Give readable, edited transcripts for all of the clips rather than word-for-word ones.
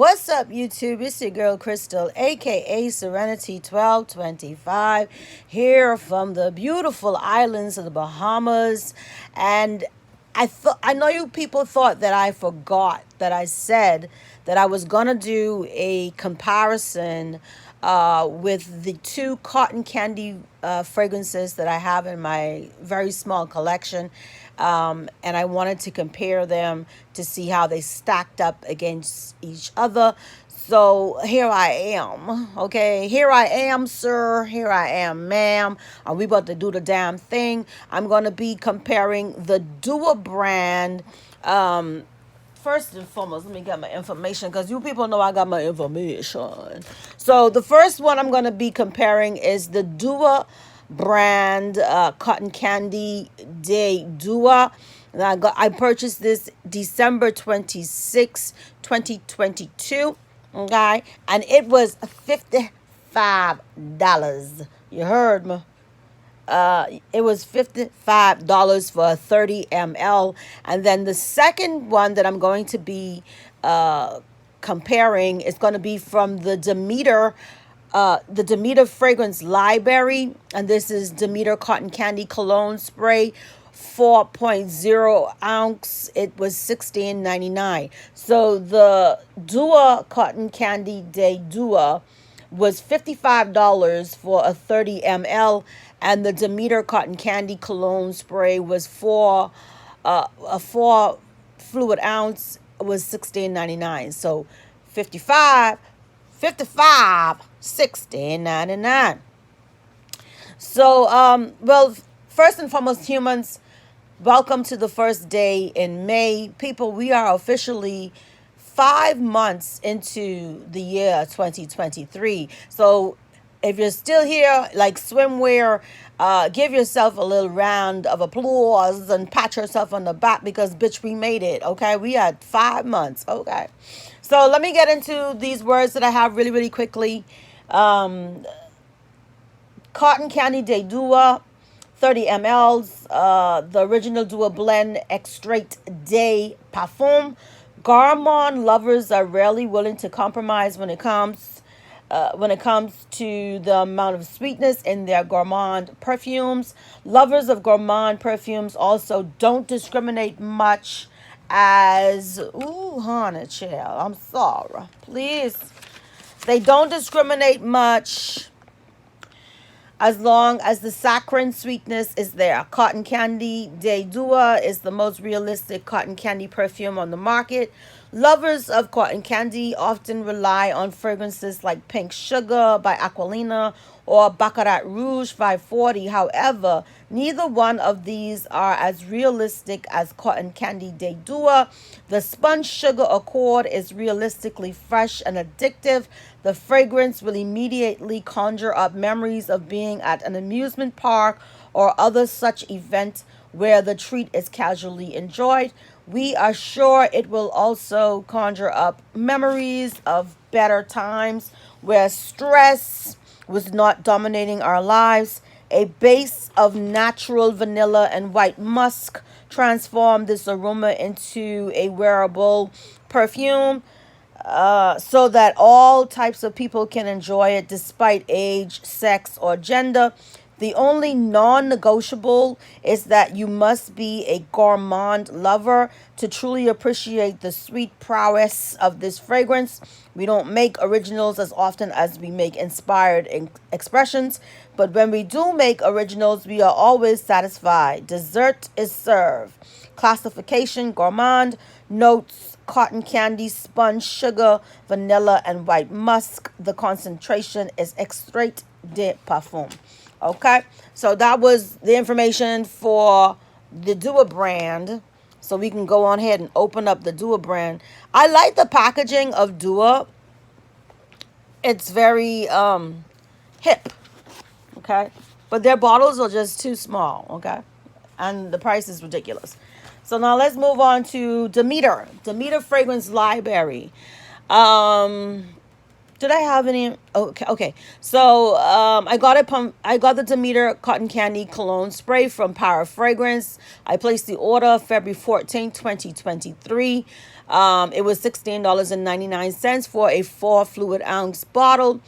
What's up, YouTube? It's your girl Crystal, aka Serenity 1225, here from the beautiful islands of the Bahamas. And I know you people thought that I forgot that I said that I was gonna do a comparison with the two cotton candy fragrances that I have in my very small collection. And I wanted to compare them to see how they stacked up against each other. So here I am, okay? Here I am, sir. Here I am, ma'am. Are we about to do the damn thing? I'm going to be comparing the Dua brand. First and foremost, let me get my information because you people know I got my information. So the first one I'm going to be comparing is the Dua brand cotton candy de Dua. And I purchased this December 26, 2022. Okay, and it was $55. You heard me. It was $55 for a 30 ml. And then the second one that I'm going to be comparing is going to be from the Demeter Fragrance Library. And this is Demeter Cotton Candy Cologne Spray, 4.0 ounce. It was $16.99. So the Dua Cotton Candy de Dua was $55 for a 30 ml, and the Demeter Cotton Candy Cologne Spray was a 4 fluid ounce was $16.99. So 55, 16.99. So well, first and foremost, humans, welcome to the first day in May. People, we are officially 5 months into the year 2023. So if you're still here, like swimwear, give yourself a little round of applause and pat yourself on the back because, bitch, we made it, okay? We had 5 months, okay? So let me get into these words that I have really, really quickly. Cotton Candy de Dua, 30 mLs, the original Dua blend, extrait de parfum. Gourmand lovers are rarely willing to compromise when it comes to the amount of sweetness in their gourmand perfumes. Lovers of gourmand perfumes also don't discriminate much as, ooh, honey, child, I'm sorry. Please. They don't discriminate much as long as the saccharine sweetness is there. Cotton Candy de Dua is the most realistic cotton candy perfume on the market. Lovers of cotton candy often rely on fragrances like Pink Sugar by Aquilina or Baccarat Rouge 540. However, neither one of these are as realistic as Cotton Candy de Dua. The Spun Sugar Accord is realistically fresh and addictive. The fragrance will immediately conjure up memories of being at an amusement park or other such event where the treat is casually enjoyed. We are sure it will also conjure up memories of better times where stress was not dominating our lives. A base of natural vanilla and white musk transformed this aroma into a wearable perfume, so that all types of people can enjoy it despite age, sex, or gender. The only non-negotiable is that you must be a gourmand lover to truly appreciate the sweet prowess of this fragrance. We don't make originals as often as we make inspired expressions, but when we do make originals, we are always satisfied. Dessert is served. Classification: gourmand. Notes: cotton candy, spun sugar, vanilla, and white musk. The concentration is extrait de parfum. Okay, so that was the information for the Dua brand. So we can go on ahead and open up the Dua brand. I like the packaging of Dua. It's very hip. Okay, but their bottles are just too small. Okay, and the price is ridiculous. So now let's move on to Demeter Fragrance Library. Did I have any? Okay. So I got the Demeter Cotton Candy Cologne Spray from Power Fragrance. I placed the order February 14th, 2023. It was $16.99 for a 4 fluid ounce bottle.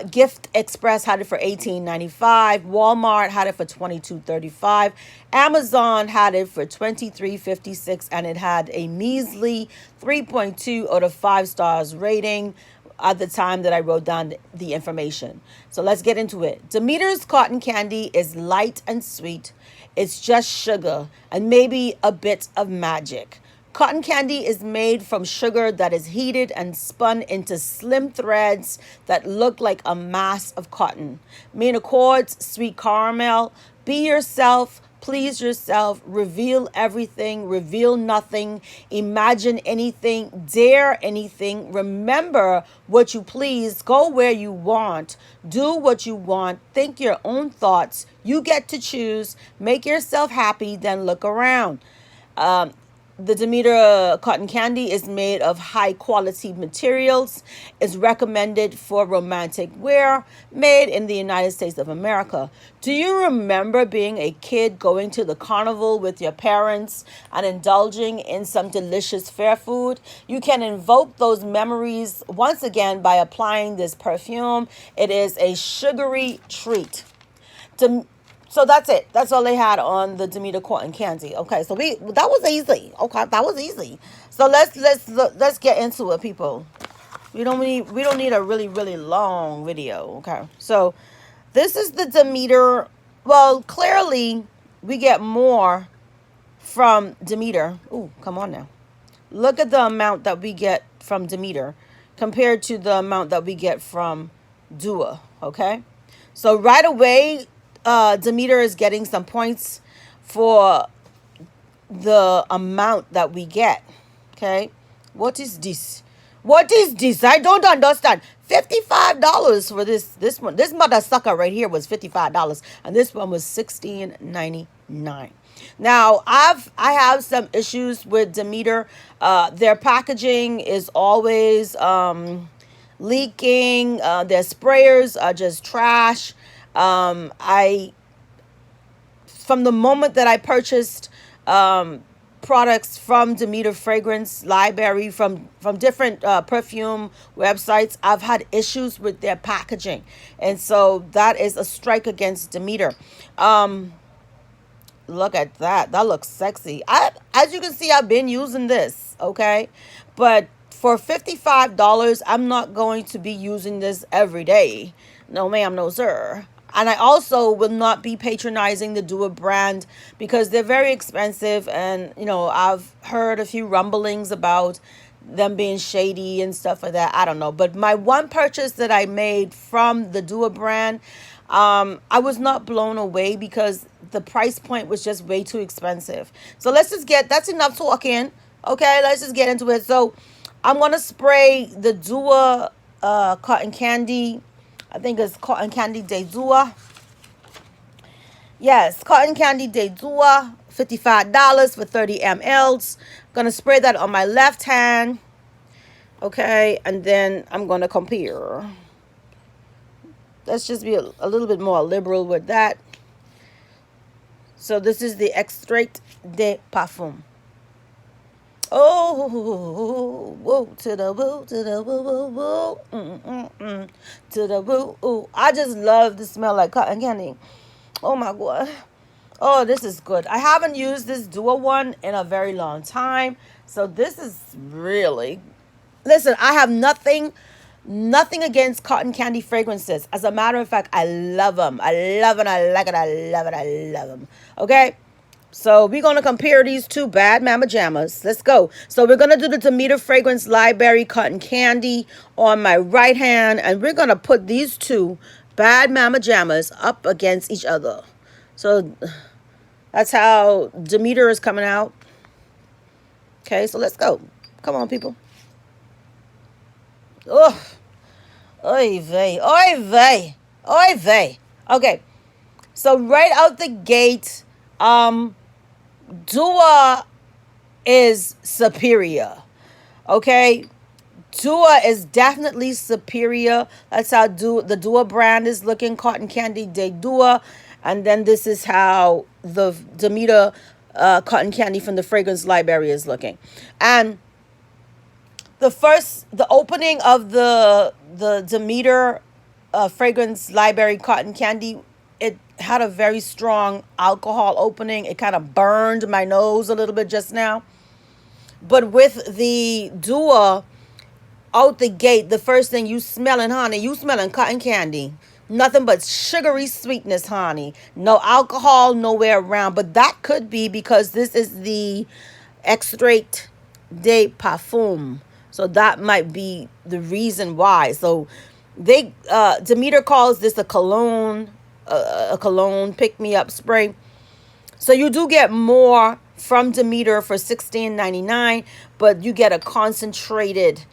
Gift Express had it for $18.95. Walmart had it for $22.35. Amazon had it for $23.56, and it had a measly 3.2 out of 5 stars rating at the time that I wrote down the information. So let's get into it. Demeter's cotton candy is light and sweet. It's just sugar and maybe a bit of magic. Cotton candy is made from sugar that is heated and spun into slim threads that look like a mass of cotton. Main accords, sweet caramel. Be yourself, please yourself, reveal everything, reveal nothing, imagine anything, dare anything, remember what you please, go where you want, do what you want, think your own thoughts. You get to choose, make yourself happy, then look around. The Demeter cotton candy is made of high quality materials. It's recommended for romantic wear, made in the United States of America. Do you remember being a kid going to the carnival with your parents and indulging in some delicious fair food? You can invoke those memories once again by applying this perfume. It is a sugary treat. So that's it. That's all they had on the Demeter cotton candy. Okay, so that was easy. Okay, that was easy. So let's get into it, people. We don't need a really long video. Okay, so this is the Demeter. Well, clearly we get more from Demeter. Ooh, come on now. Look at the amount that we get from Demeter compared to the amount that we get from Dua. Okay, so right away, Demeter is getting some points for the amount that we get. Okay, what is this? What is this? I don't understand. $55 for this one. This mother sucker right here was $55, and this one was $16.99. Now I have some issues with Demeter. Their packaging is always leaking. Their sprayers are just trash. I From the moment that I purchased products from Demeter Fragrance Library from different perfume websites, I've had issues with their packaging, and so that is a strike against Demeter. Look at that. That looks sexy. As you can see, I've been using this, okay? But for $55, I'm not going to be using this every day. No, ma'am, no, sir. And I also will not be patronizing the Dua brand because they're very expensive. And, I've heard a few rumblings about them being shady and stuff like that. I don't know. But my one purchase that I made from the Dua brand, I was not blown away because the price point was just way too expensive. So that's enough talking. Okay, let's just get into it. So I'm going to spray the Dua cotton candy. I think it's Cotton Candy de Dua. Yes, Cotton Candy de Dua, $55 for 30 mLs. Going to spray that on my left hand. Okay, and then I'm going to compare. Let's just be a little bit more liberal with that. So this is the Extrait de Parfum. Oh, woo, to the woo, to the woo, woo, woo, to the woo, ooh. I just love the smell like cotton candy. Oh my God. Oh, this is good. I haven't used this Dua one in a very long time. So this is really, listen, I have nothing against cotton candy fragrances. As a matter of fact, I love them. I love it. I like it. I love it. I love them. Okay. So we're going to compare these two bad mama jammas. Let's go. So we're going to do the Demeter Fragrance Library Cotton Candy on my right hand. And we're going to put these two bad mama jammas up against each other. So that's how Demeter is coming out. Okay, so let's go. Come on, people. Ugh. Oy vey. Oy vey. Oy vey. Okay. So right out the gate, Dua is superior. Okay? Dua is definitely superior. That's how the Dua brand is looking. Cotton Candy de Dua. And then this is how the Demeter cotton candy from the Fragrance Library is looking. And the opening of the Demeter fragrance library cotton candy, it had a very strong alcohol opening. It kind of burned my nose a little bit just now. But with the Dua out the gate, the first thing you smelling, honey, you smelling cotton candy. Nothing but sugary sweetness, honey. No alcohol nowhere around. But that could be because this is the extrait de parfum. So that might be the reason why. So they Demeter calls this a cologne pick me up spray. So you do get more from Demeter for $16.99, but you get a concentrated,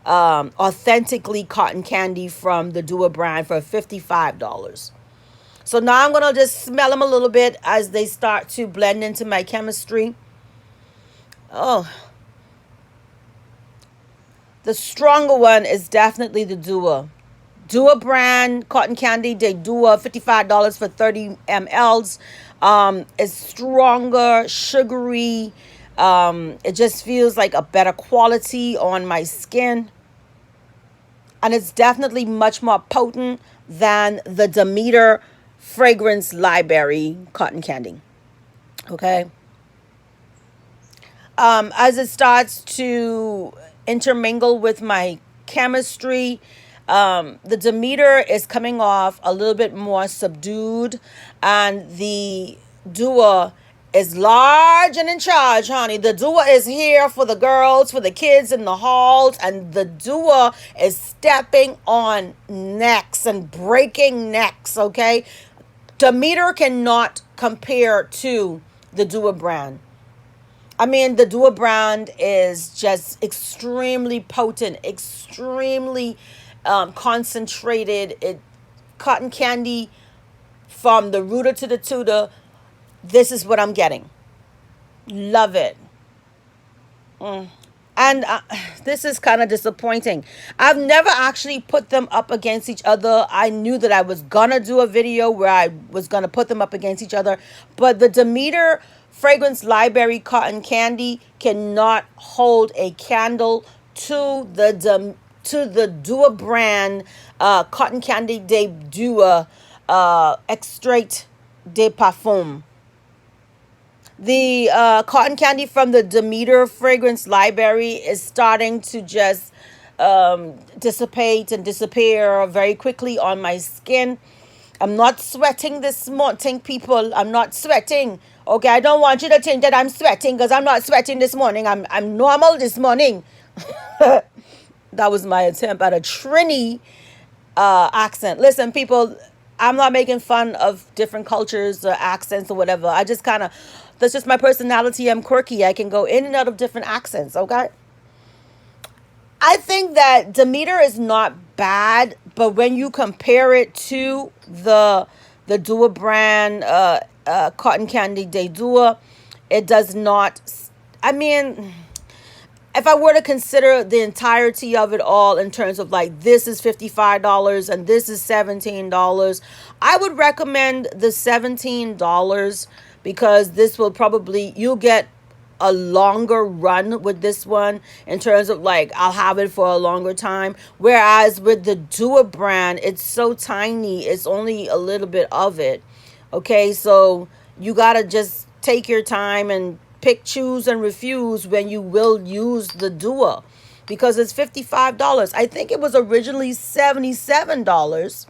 authentically cotton candy from the Dua brand for $55. So now I'm gonna just smell them a little bit as they start to blend into my chemistry. Oh, the stronger one is definitely the Dua. Dua brand cotton candy. They Dua $55 for 30 mLs. It's stronger, sugary. It just feels like a better quality on my skin. And it's definitely much more potent than the Demeter fragrance library cotton candy. Okay. As it starts to intermingle with my chemistry, the Demeter is coming off a little bit more subdued, and the Dua is large and in charge, honey. The Dua is here for the girls, for the kids in the halls, and the Dua is stepping on necks and breaking necks, okay? Demeter cannot compare to the Dua brand. I mean, the Dua brand is just extremely potent, extremely concentrated. It cotton candy from the rooter to the tutor. This is what I'm getting. Love it. And this is kind of disappointing. I've never actually put them up against each other. I knew that I was gonna do a video where I was gonna put them up against each other, but the Demeter fragrance library cotton candy cannot hold a candle to the Dua brand cotton candy de Dua extrait de parfum. The cotton candy from the Demeter fragrance library is starting to just dissipate and disappear very quickly on my skin. I'm not sweating this morning, people. I'm not sweating. Okay, I don't want you to think that I'm sweating because I'm not sweating this morning. I'm normal this morning. That was my attempt at a Trini accent. Listen, people, I'm not making fun of different cultures or accents or whatever. I just kind of, that's just my personality. I'm quirky. I can go in and out of different accents, okay? I think that Demeter is not bad, but when you compare it to the Dua brand cotton candy de Dua, it does not. I mean, if I were to consider the entirety of it all in terms of like this is $55 and this is $17, I would recommend the $17 because this will probably, you'll get a longer run with this one in terms of like I'll have it for a longer time, whereas with the Dua brand it's so tiny, it's only a little bit of it. Okay, so you gotta just take your time and pick, choose, and refuse when you will use the Dua because it's $55. I think it was originally $77,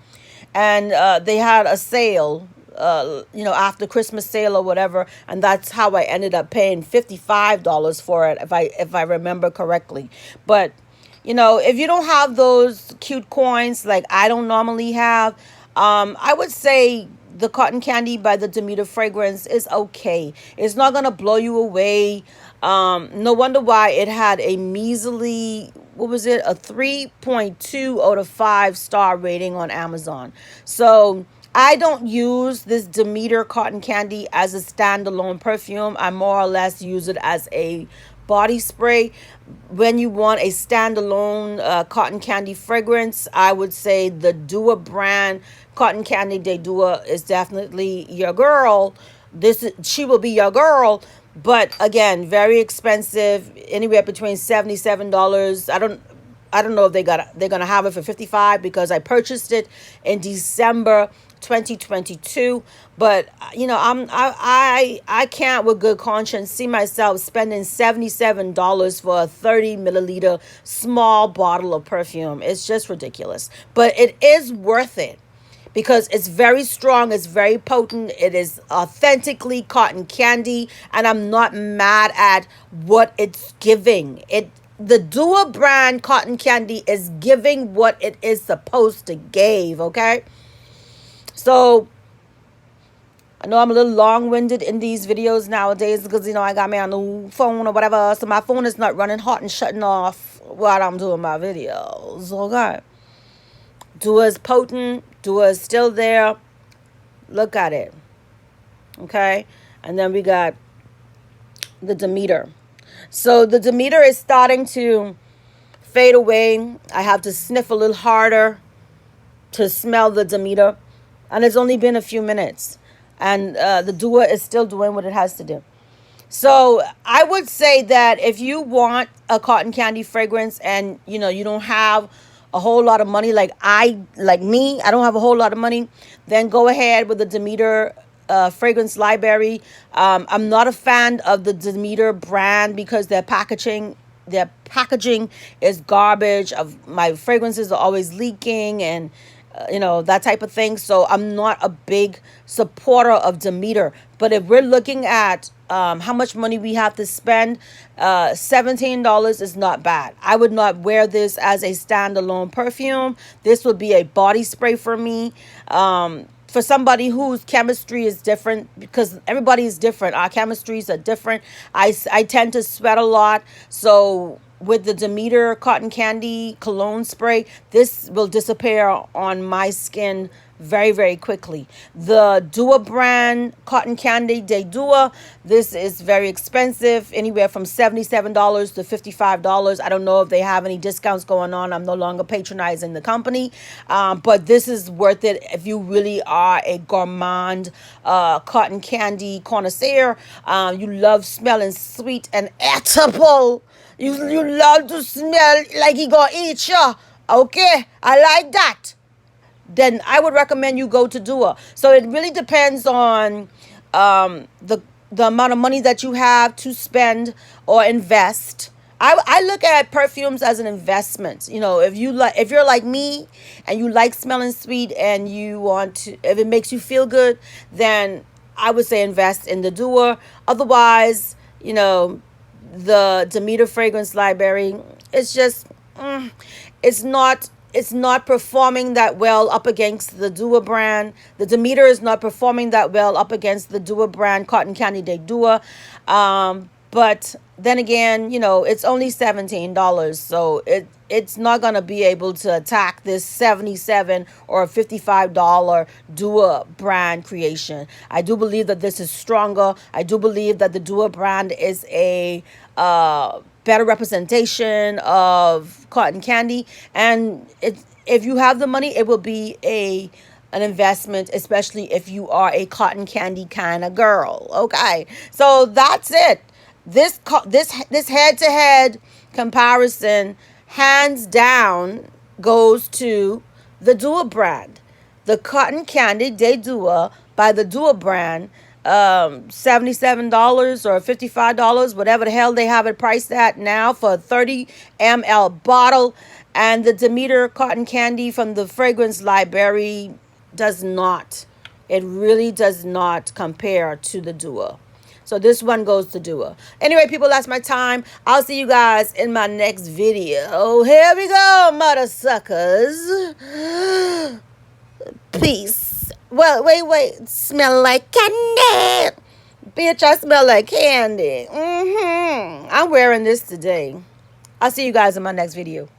and they had a sale, after Christmas sale or whatever, and that's how I ended up paying $55 for it, if I remember correctly. But if you don't have those cute coins like I don't normally have, I would say the cotton candy by the Demeter fragrance is okay. It's not gonna blow you away. No wonder why it had a measly, what was it, a 3.2 out of 5-star rating on Amazon. So I don't use this Demeter cotton candy as a standalone perfume. I more or less use it as a body spray. When you want a standalone cotton candy fragrance, I would say the Dua brand cotton candy de Dua is definitely your girl. She will be your girl. But again, very expensive, anywhere between $77. I don't know if they're gonna have it for 55 because I purchased it in December 2022. But I can't with good conscience see myself spending $77 for a 30 milliliter small bottle of perfume. It's just ridiculous. But it is worth it because it's very strong, it's very potent, it is authentically cotton candy, and I'm not mad at what it's giving. The Dua brand cotton candy is giving what it is supposed to give, okay? So I know I'm a little long-winded in these videos nowadays because I got me on the phone or whatever, so my phone is not running hot and shutting off while I'm doing my videos, okay? Dua is potent. Dua is still there. Look at it. Okay? And then we got the Demeter. So the Demeter is starting to fade away. I have to sniff a little harder to smell the Demeter. And it's only been a few minutes. And the Dua is still doing what it has to do. So I would say that if you want a cotton candy fragrance and you don't have a whole lot of money like me, I don't have a whole lot of money, then go ahead with the Demeter fragrance library. I'm not a fan of the Demeter brand because their packaging is garbage. Of my fragrances are always leaking and that type of thing. So I'm not a big supporter of Demeter. But if we're looking at how much money we have to spend, $17 is not bad. I would not wear this as a standalone perfume. This would be a body spray for me. For somebody whose chemistry is different, because everybody is different. Our chemistries are different. I tend to sweat a lot. So with the Demeter cotton candy cologne spray, this will disappear on my skin very, very quickly. The Dua brand cotton candy de Dua, this is very expensive, anywhere from $77 to $55. I don't know if they have any discounts going on. I'm no longer patronizing the company, but this is worth it if you really are a gourmand cotton candy connoisseur. You love smelling sweet and edible. You love to smell like he gonna eat you. Okay, I like that. Then I would recommend you go to Dua. So it really depends on the amount of money that you have to spend or invest. I look at perfumes as an investment. If you're like me and you like smelling sweet and you want to, if it makes you feel good, then I would say invest in the Dua. Otherwise, the Demeter fragrance library, it's just it's not performing that well up against the Dua brand. The Demeter is not performing that well up against the Dua brand cotton candy de Dua. But then again, it's only $17, so it's not gonna be able to attack this $77 or $55 Dua brand creation. I do believe that this is stronger. I do believe that the Dua brand is a better representation of cotton candy, and if you have the money, it will be an investment, especially if you are a cotton candy kind of girl. Okay, so that's it. This head to head comparison, hands down, goes to the Dua brand. The cotton candy de Dua by the Dua brand, $77 or $55, whatever the hell they have it priced at now for a 30 ml bottle. And the Demeter cotton candy from the fragrance library does not. It really does not compare to the Dua. So this one goes to Dua. Anyway, people, that's my time. I'll see you guys in my next video. Here we go, mother suckers. Peace. Well, wait. Smell like candy. Bitch, I smell like candy. I'm wearing this today. I'll see you guys in my next video.